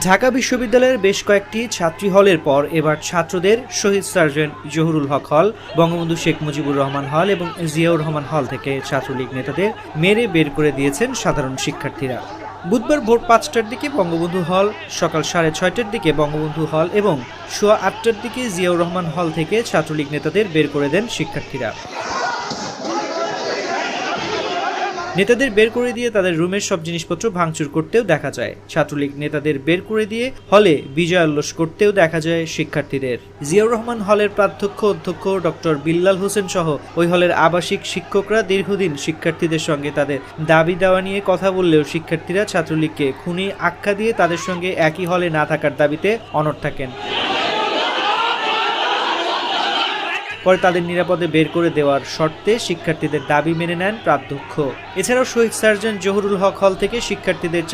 ঢাকা বিশ্ববিদ্যালয়ের বেশ কয়েকটি ছাত্রী হলের পর এবার ছাত্রদের শহীদ সার্জেন্ট জহুরুল হক হল, বঙ্গবন্ধু শেখ মুজিবুর রহমান হল এবং জিয়াউর রহমান হল থেকে ছাত্রলীগ নেতাদের মেরে বের করে দিয়েছেন সাধারণ শিক্ষার্থীরা। বুধবার ভোর ৫টার দিকে বঙ্গবন্ধু হল, সকাল ৬:৩০টার দিকে বঙ্গবন্ধু হল এবং সোয়া ৮টার দিকে জিয়াউর রহমান হল থেকে ছাত্রলীগ নেতাদের বের করে দেন শিক্ষার্থীরা। নেতাদের বের করে দিয়ে তাদের রুমের সব জিনিসপত্র ভাঙচুর করতেও দেখা যায়। ছাত্রলীগ নেতাদের বের করে দিয়ে হলে বিজয় উল্লাস করতেও দেখা যায় শিক্ষার্থীদের। জিয়াউর রহমান হলের প্রাধ্যক্ষ অধ্যক্ষ ডক্টর বিল্লাল হোসেন সহ ওই হলের আবাসিক শিক্ষকরা দীর্ঘদিন শিক্ষার্থীদের সঙ্গে তাদের দাবি দেওয়া নিয়ে কথা বললেও শিক্ষার্থীরা ছাত্রলীগকে খুনি আখ্যা দিয়ে তাদের সঙ্গে একই হলে না থাকার দাবিতে অনড় থাকেন। পরে তাদের নিরাপদে বের করে দেওয়ার শর্তে শিক্ষার্থীদের দাবি মেনে নেন প্রাধ্যক্ষ। এছাড়াও শহীদ সার্জেন্ট জহুরুল হক হল থেকে শিক্ষার্থীদের